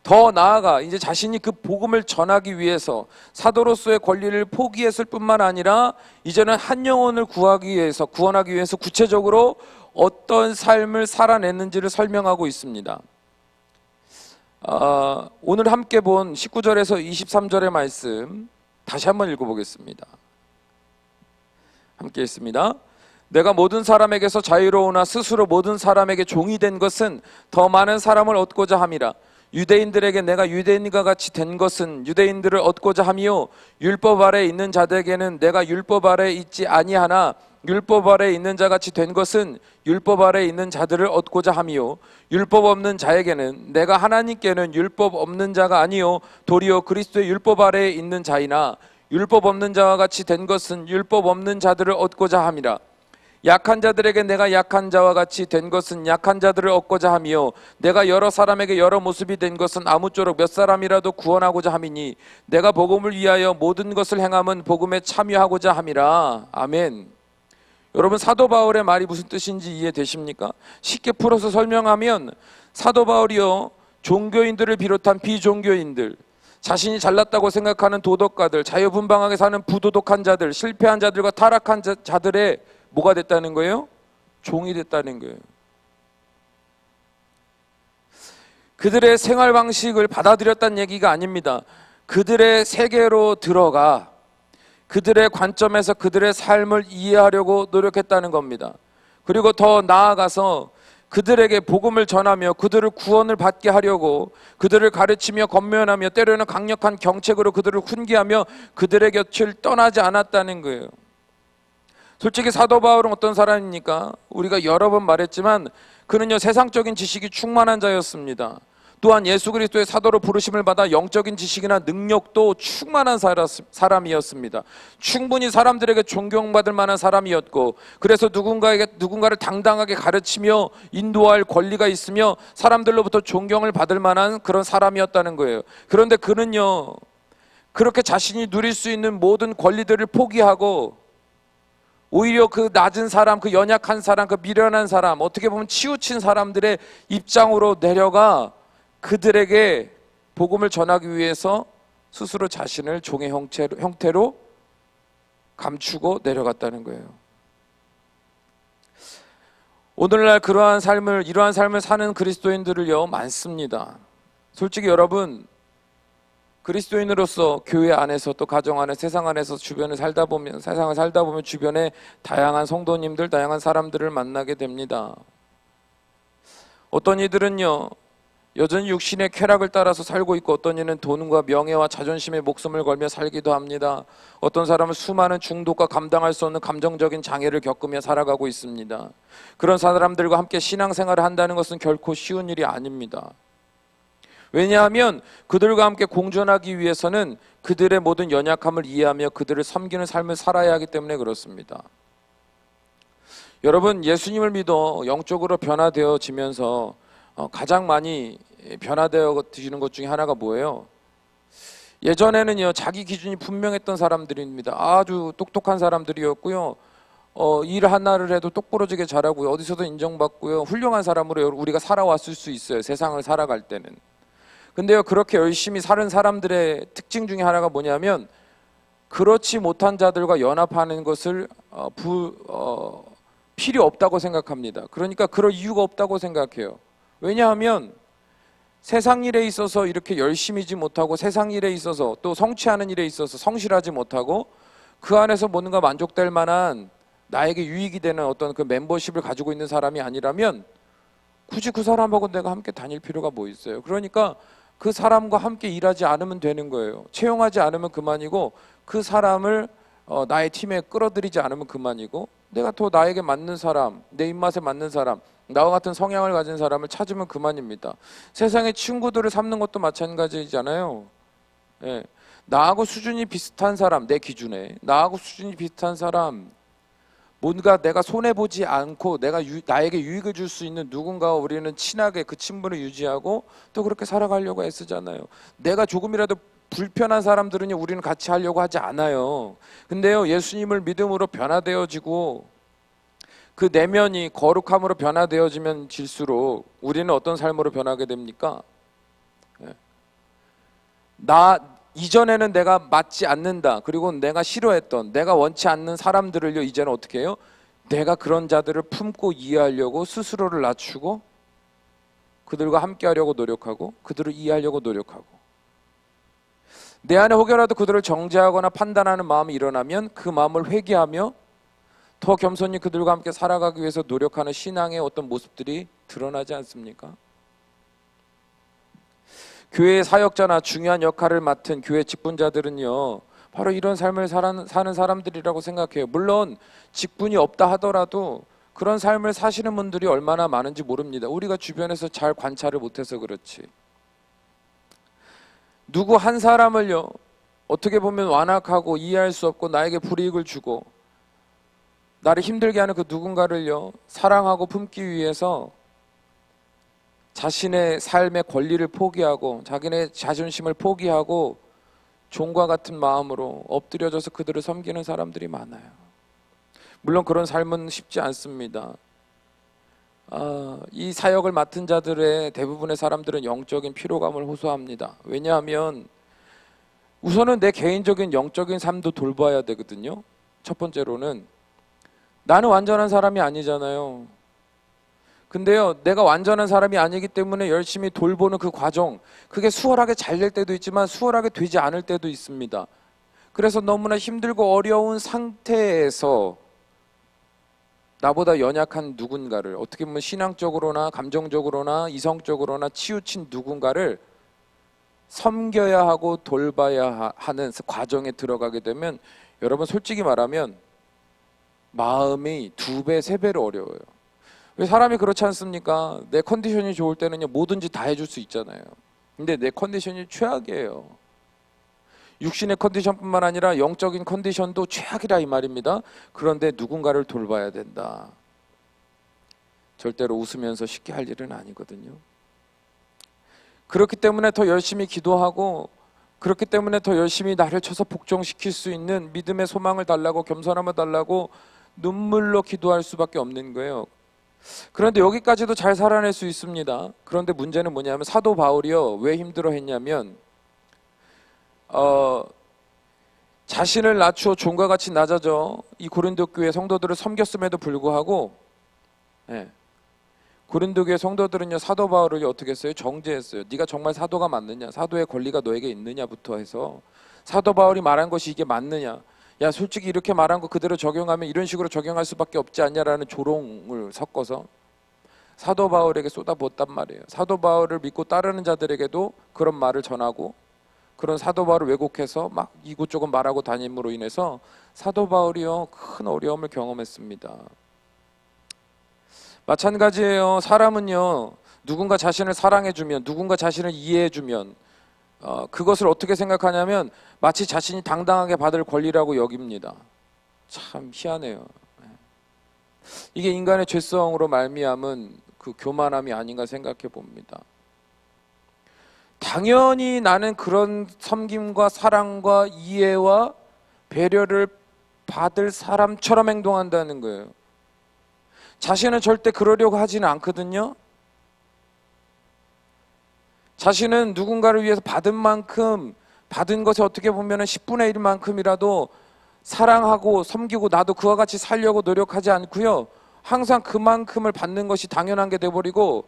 더 나아가 이제 자신이 그 복음을 전하기 위해서 사도로서의 권리를 포기했을 뿐만 아니라 이제는 한 영혼을 구원하기 위해서 구체적으로 어떤 삶을 살아냈는지를 설명하고 있습니다. 오늘 함께 본 19절에서 23절의 말씀 다시 한번 읽어보겠습니다. 함께 읽습니다. 내가 모든 사람에게서 자유로우나 스스로 모든 사람에게 종이 된 것은 더 많은 사람을 얻고자 함이라. 유대인들에게 내가 유대인과 같이 된 것은 유대인들을 얻고자 함이요, 율법 아래에 있는 자들에게는 내가 율법 아래에 있지 아니하나 율법 아래에 있는 자같이 된 것은 율법 아래에 있는 자들을 얻고자 함이요, 율법 없는 자에게는 내가 하나님께는 율법 없는 자가 아니요 도리어 그리스도의 율법 아래에 있는 자이나 율법 없는 자와 같이 된 것은 율법 없는 자들을 얻고자 함이라. 약한 자들에게 내가 약한 자와 같이 된 것은 약한 자들을 얻고자 함이요, 내가 여러 사람에게 여러 모습이 된 것은 아무쪼록 몇 사람이라도 구원하고자 함이니 내가 복음을 위하여 모든 것을 행함은 복음에 참여하고자 함이라. 아멘. 여러분, 사도 바울의 말이 무슨 뜻인지 이해되십니까? 쉽게 풀어서 설명하면 사도 바울이요, 종교인들을 비롯한 비종교인들, 자신이 잘났다고 생각하는 도덕가들, 자유분방하게 사는 부도덕한 자들, 실패한 자들과 타락한 자들의 뭐가 됐다는 거예요? 종이 됐다는 거예요. 그들의 생활 방식을 받아들였다는 얘기가 아닙니다. 그들의 세계로 들어가 그들의 관점에서 그들의 삶을 이해하려고 노력했다는 겁니다. 그리고 더 나아가서 그들에게 복음을 전하며 그들을 구원을 받게 하려고 그들을 가르치며 권면하며 때로는 강력한 경책으로 그들을 훈계하며 그들의 곁을 떠나지 않았다는 거예요. 솔직히 사도 바울은 어떤 사람입니까? 우리가 여러 번 말했지만 그는요, 세상적인 지식이 충만한 자였습니다. 또한 예수 그리스도의 사도로 부르심을 받아 영적인 지식이나 능력도 충만한 사람이었습니다. 충분히 사람들에게 존경받을 만한 사람이었고, 그래서 누군가를 당당하게 가르치며 인도할 권리가 있으며 사람들로부터 존경을 받을 만한 그런 사람이었다는 거예요. 그런데 그는요, 그렇게 자신이 누릴 수 있는 모든 권리들을 포기하고 오히려 그 낮은 사람, 그 연약한 사람, 그 미련한 사람, 어떻게 보면 치우친 사람들의 입장으로 내려가 그들에게 복음을 전하기 위해서 스스로 자신을 종의 형태로 감추고 내려갔다는 거예요. 오늘날 이러한 삶을 사는 그리스도인들을요, 많습니다. 솔직히 여러분, 그리스도인으로서 교회 안에서 또 가정 안에 세상 안에서 세상을 살다 보면 주변에 다양한 성도님들, 다양한 사람들을 만나게 됩니다. 어떤 이들은요, 여전히 육신의 쾌락을 따라서 살고 있고, 어떤 이는 돈과 명예와 자존심에 목숨을 걸며 살기도 합니다. 어떤 사람은 수많은 중독과 감당할 수 없는 감정적인 장애를 겪으며 살아가고 있습니다. 그런 사람들과 함께 신앙생활을 한다는 것은 결코 쉬운 일이 아닙니다. 왜냐하면 그들과 함께 공존하기 위해서는 그들의 모든 연약함을 이해하며 그들을 섬기는 삶을 살아야 하기 때문에 그렇습니다. 여러분, 예수님을 믿어 영적으로 변화되어지면서 가장 많이 변화되어지는 것 중에 하나가 뭐예요? 예전에는요, 자기 기준이 분명했던 사람들입니다. 아주 똑똑한 사람들이었고요, 일 하나를 해도 똑부러지게 잘하고요, 어디서도 인정받고요, 훌륭한 사람으로 우리가 살아왔을 수 있어요, 세상을 살아갈 때는. 근데요, 그렇게 열심히 사는 사람들의 특징 중에 하나가 뭐냐면, 그렇지 못한 자들과 연합하는 것을 필요 없다고 생각합니다. 그러니까 그럴 이유가 없다고 생각해요. 왜냐하면 세상 일에 있어서 이렇게 열심히지 못하고, 세상 일에 있어서 또 성취하는 일에 있어서 성실하지 못하고, 그 안에서 뭔가 만족될 만한 나에게 유익이 되는 어떤 그 멤버십을 가지고 있는 사람이 아니라면 굳이 그 사람하고 내가 함께 다닐 필요가 뭐 있어요. 그러니까 그 사람과 함께 일하지 않으면 되는 거예요. 채용하지 않으면 그만이고, 그 사람을 나의 팀에 끌어들이지 않으면 그만이고, 내가 더 나에게 맞는 사람, 내 입맛에 맞는 사람, 나와 같은 성향을 가진 사람을 찾으면 그만입니다. 세상에 친구들을 삼는 것도 마찬가지잖아요. 예. 나하고 수준이 비슷한 사람, 내 기준에 나하고 수준이 비슷한 사람, 뭔가 내가 손해보지 않고 나에게 유익을 줄 수 있는 누군가와 우리는 친하게 그 친분을 유지하고 또 그렇게 살아가려고 애쓰잖아요. 내가 조금이라도 불편한 사람들은요, 우리는 같이 하려고 하지 않아요. 근데요, 예수님을 믿음으로 변화되어지고 그 내면이 거룩함으로 변화되어지면 질수록 우리는 어떤 삶으로 변하게 됩니까? 이전에는 내가 맞지 않는다, 그리고 내가 싫어했던, 내가 원치 않는 사람들을요, 이제는 어떻게 해요? 내가 그런 자들을 품고 이해하려고 스스로를 낮추고 그들과 함께 하려고 노력하고 그들을 이해하려고 노력하고, 내 안에 혹여라도 그들을 정죄하거나 판단하는 마음이 일어나면 그 마음을 회개하며 더 겸손히 그들과 함께 살아가기 위해서 노력하는 신앙의 어떤 모습들이 드러나지 않습니까? 교회의 사역자나 중요한 역할을 맡은 교회 직분자들은요, 바로 이런 삶을 사는 사람들이라고 생각해요. 물론 직분이 없다 하더라도 그런 삶을 사시는 분들이 얼마나 많은지 모릅니다. 우리가 주변에서 잘 관찰을 못해서 그렇지. 누구 한 사람을요, 어떻게 보면 완악하고 이해할 수 없고 나에게 불이익을 주고 나를 힘들게 하는 그 누군가를요, 사랑하고 품기 위해서 자신의 삶의 권리를 포기하고 자기네 자존심을 포기하고 종과 같은 마음으로 엎드려져서 그들을 섬기는 사람들이 많아요. 물론 그런 삶은 쉽지 않습니다. 이 사역을 맡은 자들의 대부분의 사람들은 영적인 피로감을 호소합니다. 왜냐하면 우선은 내 개인적인 영적인 삶도 돌봐야 되거든요. 첫 번째로는 나는 완전한 사람이 아니잖아요. 근데요, 내가 완전한 사람이 아니기 때문에 열심히 돌보는 그 과정, 그게 수월하게 잘 될 때도 있지만 수월하게 되지 않을 때도 있습니다. 그래서 너무나 힘들고 어려운 상태에서 나보다 연약한 누군가를, 어떻게 보면 신앙적으로나 감정적으로나 이성적으로나 치우친 누군가를 섬겨야 하고 돌봐야 하는 과정에 들어가게 되면, 여러분 솔직히 말하면 마음이 2배, 3배로 어려워요. 왜 사람이 그렇지 않습니까? 내 컨디션이 좋을 때는요, 뭐든지 다 해줄 수 있잖아요. 근데 내 컨디션이 최악이에요. 육신의 컨디션뿐만 아니라 영적인 컨디션도 최악이라 이 말입니다. 그런데 누군가를 돌봐야 된다. 절대로 웃으면서 쉽게 할 일은 아니거든요. 그렇기 때문에 더 열심히 기도하고, 그렇기 때문에 더 열심히 나를 쳐서 복종시킬 수 있는 믿음의 소망을 달라고, 겸손함을 달라고 눈물로 기도할 수밖에 없는 거예요. 그런데 여기까지도 잘 살아낼 수 있습니다. 그런데 문제는 뭐냐면, 사도 바울이요, 왜 힘들어 했냐면 자신을 낮추어 종과 같이 낮아져 이 고린도 교회 성도들을 섬겼음에도 불구하고, 고린도 교회 성도들은요, 사도 바울을 어떻게 했어요? 정죄했어요. 네가 정말 사도가 맞느냐, 사도의 권리가 너에게 있느냐부터 해서, 사도 바울이 말한 것이 이게 맞느냐, 야 솔직히 이렇게 말한 거 그대로 적용하면 이런 식으로 적용할 수밖에 없지 않냐라는 조롱을 섞어서, 사도 바울에게 쏟아부었단 말이에요. 사도 바울을 믿고 따르는 자들에게도 그런 말을 전하고, 그런 사도 바울을 왜곡해서 막 이곳저곳 말하고 다님으로 인해서 사도 바울이요 큰 어려움을 경험했습니다. 마찬가지예요. 사람은요 누군가 자신을 사랑해주면, 누군가 자신을 이해해주면 그것을 어떻게 생각하냐면 마치 자신이 당당하게 받을 권리라고 여깁니다. 참 희한해요. 이게 인간의 죄성으로 말미암은 그 교만함이 아닌가 생각해 봅니다. 당연히 나는 그런 섬김과 사랑과 이해와 배려를 받을 사람처럼 행동한다는 거예요. 자신은 절대 그러려고 하지는 않거든요. 자신은 누군가를 위해서 받은 만큼, 받은 것이 어떻게 보면 10분의 1만큼이라도 사랑하고 섬기고 나도 그와 같이 살려고 노력하지 않고요, 항상 그만큼을 받는 것이 당연한 게 돼버리고,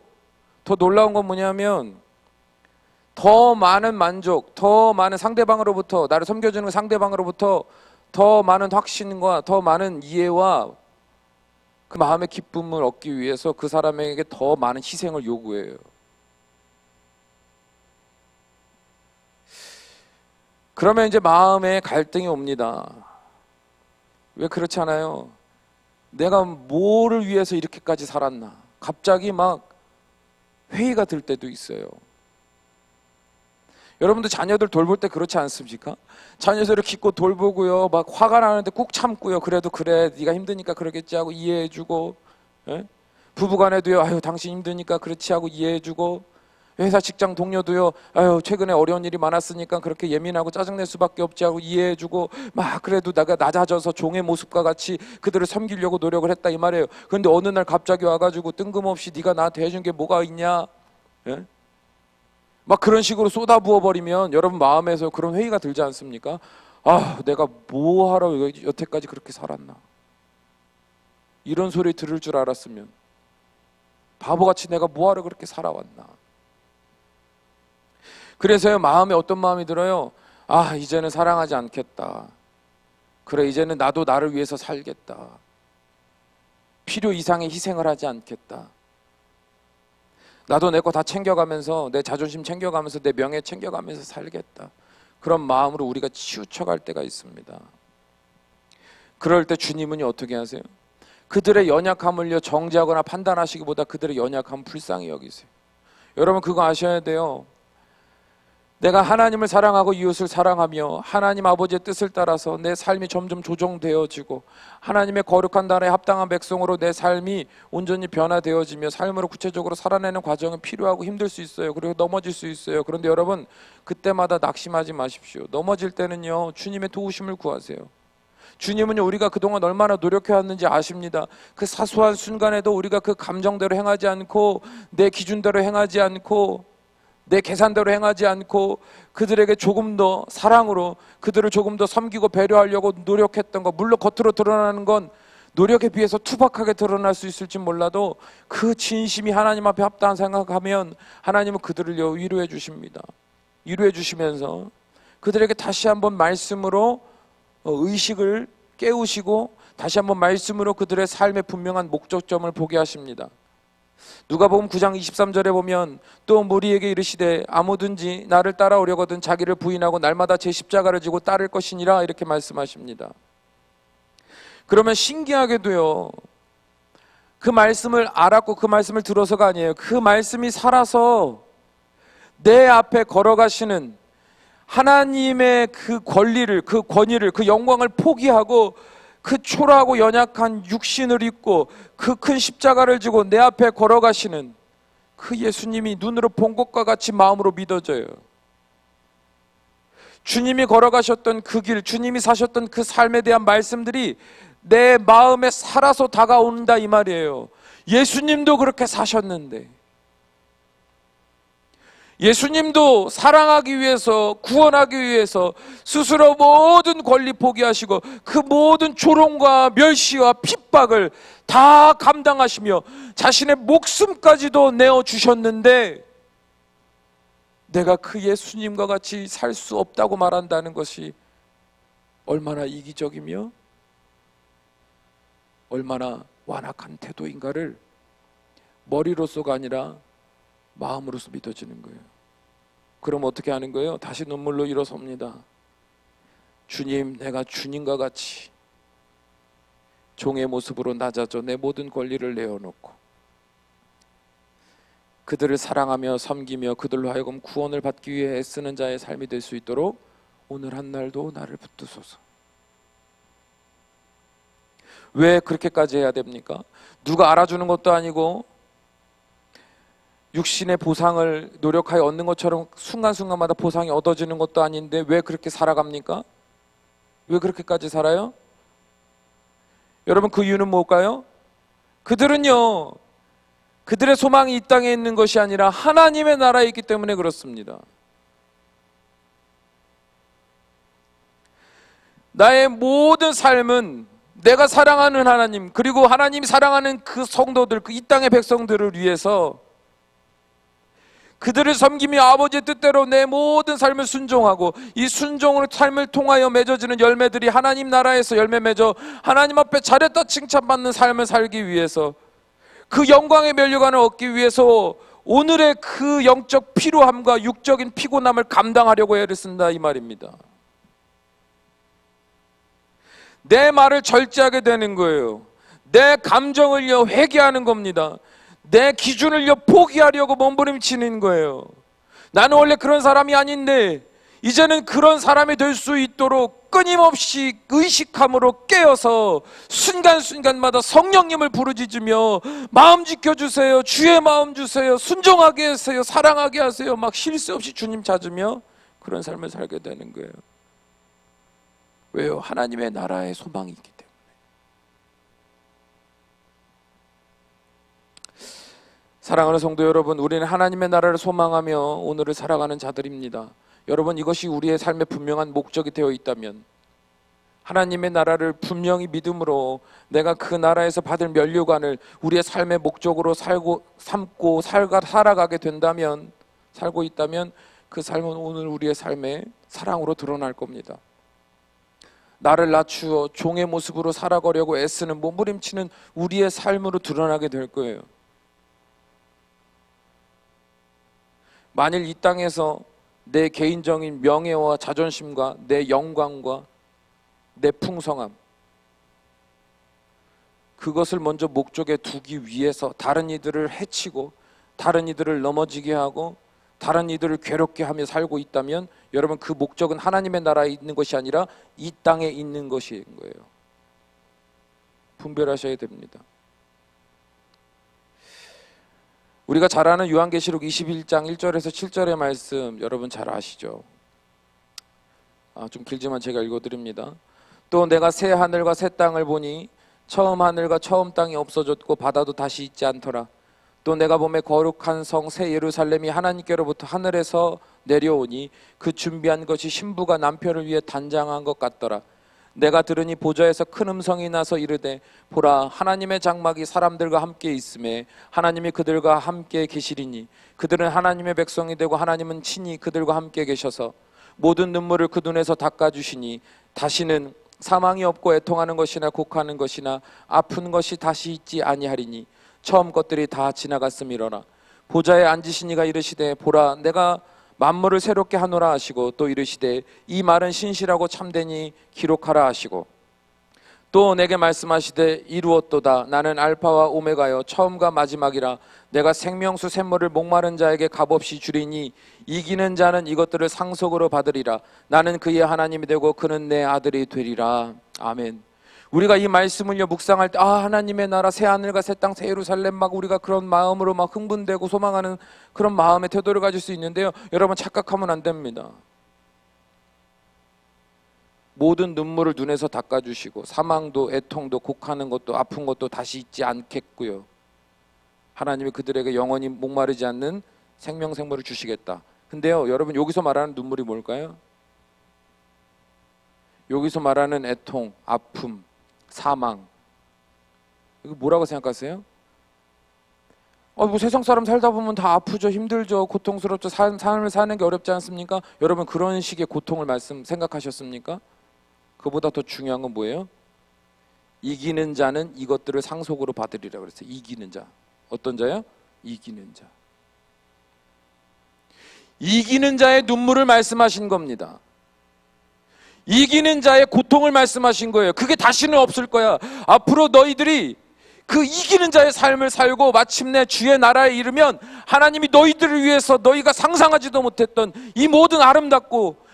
더 놀라운 건 뭐냐면 더 많은 만족, 더 많은 상대방으로부터, 나를 섬겨주는 상대방으로부터 더 많은 확신과 더 많은 이해와 그 마음의 기쁨을 얻기 위해서 그 사람에게 더 많은 희생을 요구해요. 그러면 이제 마음에 갈등이 옵니다. 왜 그렇지 않아요? 내가 뭐를 위해서 이렇게까지 살았나? 갑자기 막 회의가 들 때도 있어요. 여러분들 자녀들 돌볼 때 그렇지 않습니까? 자녀들을 기껏 돌보고요, 막 화가 나는데 꾹 참고요. 그래도 그래, 네가 힘드니까 그러겠지 하고 이해해주고, 예? 부부간에도요, 아유 당신 힘드니까 그렇지 하고 이해해주고, 회사 직장 동료도요, 아유 최근에 어려운 일이 많았으니까 그렇게 예민하고 짜증낼 수밖에 없지 하고 이해해주고, 막 그래도 내가 낮아져서 종의 모습과 같이 그들을 섬기려고 노력을 했다 이 말이에요. 그런데 어느 날 갑자기 와가지고 뜬금없이 네가 나한테 해준 게 뭐가 있냐, 예? 막 그런 식으로 쏟아부어 버리면 여러분 마음에서 그런 회의가 들지 않습니까? 아, 내가 뭐 하러 여태까지 그렇게 살았나? 이런 소리 들을 줄 알았으면, 바보같이 내가 뭐 하러 그렇게 살아왔나? 그래서요, 마음에 어떤 마음이 들어요? 아, 이제는 사랑하지 않겠다. 그래, 이제는 나도 나를 위해서 살겠다. 필요 이상의 희생을 하지 않겠다. 나도 내 거 다 챙겨가면서, 내 자존심 챙겨가면서, 내 명예 챙겨가면서 살겠다. 그런 마음으로 우리가 치우쳐갈 때가 있습니다. 그럴 때 주님은 어떻게 하세요? 그들의 연약함을요 정죄하거나 판단하시기보다 그들의 연약함 불쌍히 여기세요. 여러분 그거 아셔야 돼요. 내가 하나님을 사랑하고 이웃을 사랑하며 하나님 아버지의 뜻을 따라서 내 삶이 점점 조정되어지고 하나님의 거룩한 나라에 합당한 백성으로 내 삶이 온전히 변화되어지며 삶으로 구체적으로 살아내는 과정은 필요하고 힘들 수 있어요. 그리고 넘어질 수 있어요. 그런데 여러분 그때마다 낙심하지 마십시오. 넘어질 때는요 주님의 도우심을 구하세요. 주님은요 우리가 그동안 얼마나 노력해왔는지 아십니다. 그 사소한 순간에도 우리가 그 감정대로 행하지 않고 내 기준대로 행하지 않고 내 계산대로 행하지 않고 그들에게 조금 더 사랑으로 그들을 조금 더 섬기고 배려하려고 노력했던 것, 물론 겉으로 드러나는 건 노력에 비해서 투박하게 드러날 수 있을지 몰라도 그 진심이 하나님 앞에 합당한 생각하면 하나님은 그들을 위로해 주십니다. 위로해 주시면서 그들에게 다시 한번 말씀으로 의식을 깨우시고 다시 한번 말씀으로 그들의 삶의 분명한 목적점을 보게 하십니다. 누가복음 9장 23절에 보면 또 무리에게 이르시되 아무든지 나를 따라오려거든 자기를 부인하고 날마다 제 십자가를 지고 따를 것이니라 이렇게 말씀하십니다. 그러면 신기하게도요 그 말씀을 알았고 그 말씀을 들어서가 아니에요. 그 말씀이 살아서 내 앞에 걸어가시는 하나님의 그 권리를, 그 권위를, 그 영광을 포기하고 그 초라하고 연약한 육신을 입고 그 큰 십자가를 지고 내 앞에 걸어가시는 그 예수님이 눈으로 본 것과 같이 마음으로 믿어져요. 주님이 걸어가셨던 그 길, 주님이 사셨던 그 삶에 대한 말씀들이 내 마음에 살아서 다가온다 이 말이에요. 예수님도 그렇게 사셨는데, 예수님도 사랑하기 위해서, 구원하기 위해서 스스로 모든 권리 포기하시고 그 모든 조롱과 멸시와 핍박을 다 감당하시며 자신의 목숨까지도 내어주셨는데 내가 그 예수님과 같이 살 수 없다고 말한다는 것이 얼마나 이기적이며 얼마나 완악한 태도인가를 머리로서가 아니라 마음으로서 믿어지는 거예요. 그럼 어떻게 하는 거예요? 다시 눈물로 일어섭니다. 주님, 내가 주님과 같이 종의 모습으로 낮아져 내 모든 권리를 내어놓고 그들을 사랑하며 섬기며 그들로 하여금 구원을 받기 위해 애쓰는 자의 삶이 될 수 있도록 오늘 한 날도 나를 붙드소서. 왜 그렇게까지 해야 됩니까? 누가 알아주는 것도 아니고 육신의 보상을 노력하여 얻는 것처럼 순간순간마다 보상이 얻어지는 것도 아닌데 왜 그렇게 살아갑니까? 왜 그렇게까지 살아요? 여러분, 그 이유는 뭘까요? 그들은요, 그들의 소망이 이 땅에 있는 것이 아니라 하나님의 나라에 있기 때문에 그렇습니다. 나의 모든 삶은 내가 사랑하는 하나님, 그리고 하나님이 사랑하는 그 성도들, 그 이 땅의 백성들을 위해서 그들을 섬기며 아버지의 뜻대로 내 모든 삶을 순종하고 이 순종으로 삶을 통하여 맺어지는 열매들이 하나님 나라에서 열매 맺어 하나님 앞에 잘했다 칭찬받는 삶을 살기 위해서, 그 영광의 면류관을 얻기 위해서 오늘의 그 영적 피로함과 육적인 피곤함을 감당하려고 애를 쓴다, 이 말입니다. 내 말을 절제하게 되는 거예요. 내 감정을요 회개하는 겁니다. 내 기준을요 포기하려고 몸부림치는 거예요. 나는 원래 그런 사람이 아닌데 이제는 그런 사람이 될 수 있도록 끊임없이 의식함으로 깨어서 순간순간마다 성령님을 부르짖으며 마음 지켜주세요, 주의 마음 주세요, 순종하게 하세요, 사랑하게 하세요, 막 쉴 새 없이 주님 찾으며 그런 삶을 살게 되는 거예요. 왜요? 하나님의 나라의 소망이 있기 때문에. 사랑하는 성도 여러분, 우리는 하나님의 나라를 소망하며 오늘을 살아가는 자들입니다. 여러분, 이것이 우리의 삶의 분명한 목적이 되어 있다면, 하나님의 나라를 분명히 믿음으로 내가 그 나라에서 받을 면류관을 우리의 삶의 목적으로 삼고 살아가게 된다면, 살고 있다면 그 삶은 오늘 우리의 삶의 사랑으로 드러날 겁니다. 나를 낮추어 종의 모습으로 살아가려고 애쓰는 몸부림치는 우리의 삶으로 드러나게 될 거예요. 만일 이 땅에서 내 개인적인 명예와 자존심과 내 영광과 내 풍성함, 그것을 먼저 목적에 두기 위해서 다른 이들을 해치고 다른 이들을 넘어지게 하고 다른 이들을 괴롭게 하며 살고 있다면, 여러분, 그 목적은 하나님의 나라에 있는 것이 아니라 이 땅에 있는 것인 거예요. 분별하셔야 됩니다. 우리가 잘 아는 요한계시록 21장 1절에서 7절의 말씀 여러분 잘 아시죠? 좀 길지만 제가 읽어드립니다. 또 내가 새 하늘과 새 땅을 보니 처음 하늘과 처음 땅이 없어졌고 바다도 다시 있지 않더라. 또 내가 보매 거룩한 성 새 예루살렘이 하나님께로부터 하늘에서 내려오니 그 준비한 것이 신부가 남편을 위해 단장한 것 같더라. 내가 들으니 보좌에서 큰 음성이 나서 이르되 보라, 하나님의 장막이 사람들과 함께 있음에 하나님이 그들과 함께 계시리니 그들은 하나님의 백성이 되고 하나님은 친히 그들과 함께 계셔서 모든 눈물을 그 눈에서 닦아주시니 다시는 사망이 없고 애통하는 것이나 곡하는 것이나 아픈 것이 다시 있지 아니하리니 처음 것들이 다 지나갔음이로라. 보좌에 앉으신 이가 이르시되 보라, 내가 만물을 새롭게 하노라 하시고 또 이르시되 이 말은 신실하고 참되니 기록하라 하시고 또 내게 말씀하시되 이루었도다. 나는 알파와 오메가여 처음과 마지막이라. 내가 생명수 샘물을 목마른 자에게 값없이 주리니 이기는 자는 이것들을 상속으로 받으리라. 나는 그의 하나님이 되고 그는 내 아들이 되리라. 아멘. 우리가 이 말씀을요 묵상할 때 하나님의 나라, 새 하늘과 새 땅, 새 예루살렘, 막 우리가 그런 마음으로 막 흥분되고 소망하는 그런 마음의 태도를 가질 수 있는데요, 여러분 착각하면 안 됩니다. 모든 눈물을 눈에서 닦아주시고 사망도 애통도 곡하는 것도 아픈 것도 다시 있지 않겠고요, 하나님이 그들에게 영원히 목마르지 않는 생명생물을 주시겠다. 근데요 여러분, 여기서 말하는 눈물이 뭘까요? 여기서 말하는 애통, 아픔, 사망, 이거 뭐라고 생각하세요? 뭐 세상 사람 살다 보면 다 아프죠, 힘들죠, 고통스럽죠, 삶을 사는 게 어렵지 않습니까? 여러분, 그런 식의 고통을 생각하셨습니까? 그보다 더 중요한 건 뭐예요? 이기는 자는 이것들을 상속으로 받으리라 그랬어요. 이기는 자. 어떤 자요? 이기는 자. 이기는 자의 눈물을 말씀하신 겁니다. 이기는 자의 고통을 말씀하신 거예요. 그게 다시는 없을 거야. 앞으로 너희들이 그 이기는 자의 삶을 살고 마침내 주의 나라에 이르면 하나님이 너희들을 위해서 너희가 상상하지도 못했던 이 모든 아름답고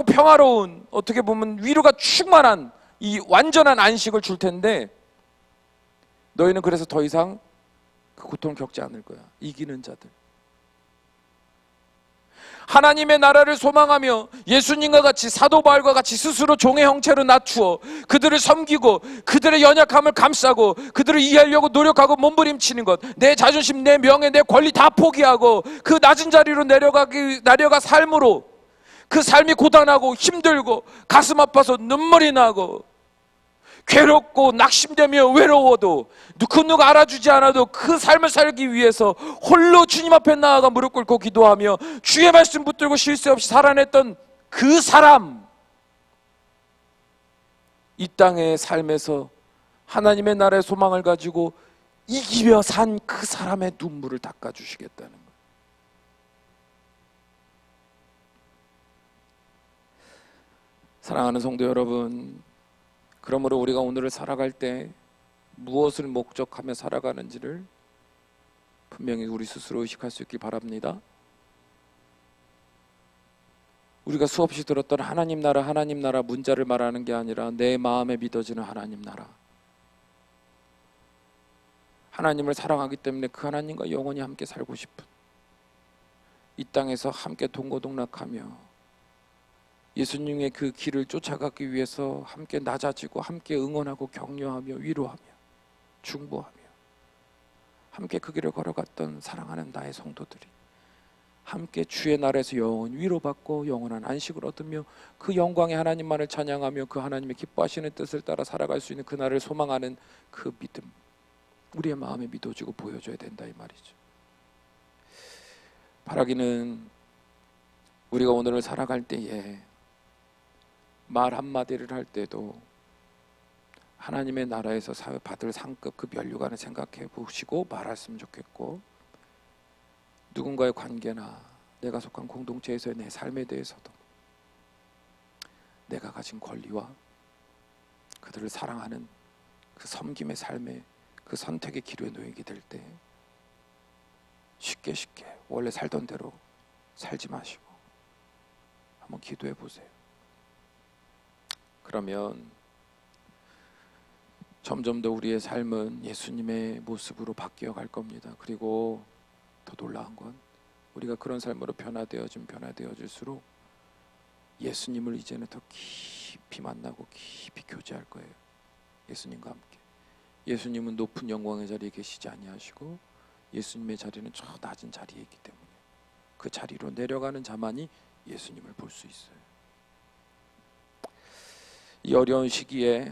평화로운, 어떻게 보면 위로가 충만한 이 완전한 안식을 줄 텐데, 너희는 그래서 더 이상 그 고통을 겪지 않을 거야. 이기는 자들. 하나님의 나라를 소망하며 예수님과 같이, 사도 바울과 같이 스스로 종의 형체로 낮추어 그들을 섬기고 그들의 연약함을 감싸고 그들을 이해하려고 노력하고 몸부림치는 것, 내 자존심, 내 명예, 내 권리 다 포기하고 그 낮은 자리로 내려가 삶으로, 그 삶이 고단하고 힘들고 가슴 아파서 눈물이 나고 괴롭고 낙심되며 외로워도 그 누가 알아주지 않아도 그 삶을 살기 위해서 홀로 주님 앞에 나아가 무릎 꿇고 기도하며 주의 말씀 붙들고 쉴 새 없이 살아냈던 그 사람, 이 땅의 삶에서 하나님의 나라의 소망을 가지고 이기며 산 그 사람의 눈물을 닦아주시겠다는 거예요. 사랑하는 성도 여러분, 그러므로 우리가 오늘을 살아갈 때 무엇을 목적하며 살아가는지를 분명히 우리 스스로 의식할 수 있길 바랍니다. 우리가 수없이 들었던 하나님 나라 문자를 말하는 게 아니라 내 마음에 믿어지는 하나님 나라, 하나님을 사랑하기 때문에 그 하나님과 영원히 함께 살고 싶은, 이 땅에서 함께 동고동락하며 예수님의 그 길을 쫓아가기 위해서 함께 낮아지고 함께 응원하고 격려하며 위로하며 중보하며 함께 그 길을 걸어갔던 사랑하는 나의 성도들이 함께 주의 나라에서 영원히 위로받고 영원한 안식을 얻으며 그 영광의 하나님만을 찬양하며 그 하나님의 기뻐하시는 뜻을 따라 살아갈 수 있는 그날을 소망하는 그 믿음, 우리의 마음에 믿어지고 보여줘야 된다, 이 말이죠. 바라기는 우리가 오늘을 살아갈 때에 말 한마디를 할 때도 하나님의 나라에서 받을 상급 그 면류관을 생각해 보시고 말했으면 좋겠고, 누군가의 관계나 내가 속한 공동체에서의 내 삶에 대해서도 내가 가진 권리와 그들을 사랑하는 그 섬김의 삶의 그 선택의 기로에 놓이게 될 때 쉽게 원래 살던 대로 살지 마시고 한번 기도해 보세요. 그러면 점점 더 우리의 삶은 예수님의 모습으로 바뀌어 갈 겁니다. 그리고 더 놀라운 건 우리가 그런 삶으로 변화되어질수록 예수님을 이제는 더 깊이 만나고 깊이 교제할 거예요. 예수님과 함께. 예수님은 높은 영광의 자리에 계시지 아니하시고 예수님의 자리는 저 낮은 자리에 있기 때문에 그 자리로 내려가는 자만이 예수님을 볼 수 있어요. 이 어려운 시기에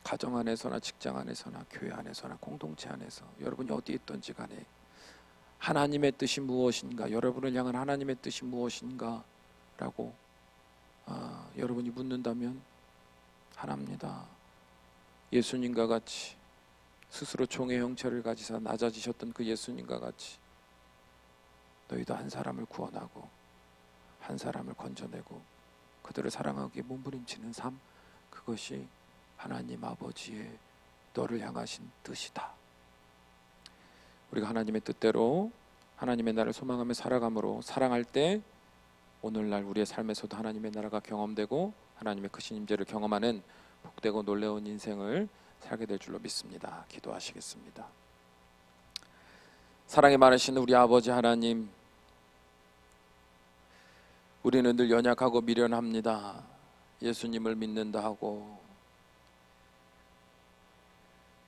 가정 안에서나 직장 안에서나 교회 안에서나 공동체 안에서 여러분이 어디에 있든지 간에 하나님의 뜻이 무엇인가, 여러분을 향한 하나님의 뜻이 무엇인가 라고 여러분이 묻는다면 하나입니다. 예수님과 같이 스스로 종의 형체를 가지사 낮아지셨던 그 예수님과 같이 너희도 한 사람을 구원하고 한 사람을 건져내고 그들을 사랑하기에 몸부림치는 삶, 그것이 하나님 아버지의 너를 향하신 뜻이다. 우리가 하나님의 뜻대로 하나님의 나라를 소망하며 살아감으로 사랑할 때 오늘날 우리의 삶에서도 하나님의 나라가 경험되고 하나님의 크신 임재를 경험하는 복되고 놀라운 인생을 살게 될 줄로 믿습니다. 기도하시겠습니다. 사랑이 많으신 우리 아버지 하나님, 우리는 늘 연약하고 미련합니다. 예수님을 믿는다 하고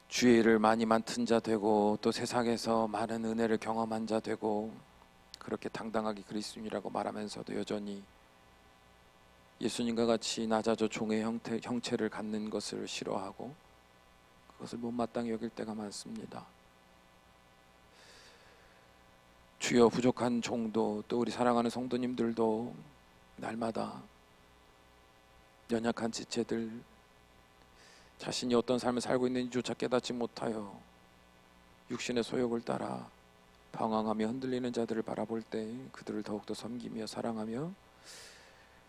주의 일을 많이 맡은 자 되고 또 세상에서 많은 은혜를 경험한 자 되고 그렇게 당당하게 그리스도인이라고 말하면서도 여전히 예수님과 같이 낮아져 종의 형체를 갖는 것을 싫어하고 그것을 못마땅히 여길 때가 많습니다. 주여, 부족한 종도 또 우리 사랑하는 성도님들도 날마다 연약한 지체들, 자신이 어떤 삶을 살고 있는지조차 깨닫지 못하여 육신의 소욕을 따라 방황하며 흔들리는 자들을 바라볼 때 그들을 더욱더 섬기며 사랑하며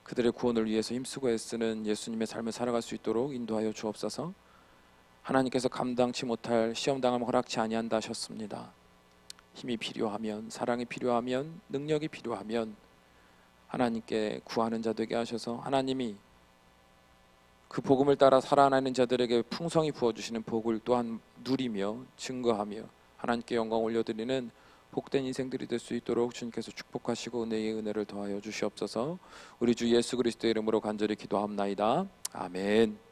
그들의 구원을 위해서 힘쓰고 애쓰는 예수님의 삶을 살아갈 수 있도록 인도하여 주옵소서. 하나님께서 감당치 못할 시험당함을 허락치 아니한다 하셨습니다. 힘이 필요하면, 사랑이 필요하면, 능력이 필요하면 하나님께 구하는 자 되게 하셔서 하나님이 그 복음을 따라 살아나는 자들에게 풍성히 부어주시는 복을 또한 누리며 증거하며 하나님께 영광 올려드리는 복된 인생들이 될 수 있도록 주님께서 축복하시고 은혜의 은혜를 더하여 주시옵소서. 우리 주 예수 그리스도의 이름으로 간절히 기도합나이다. 아멘.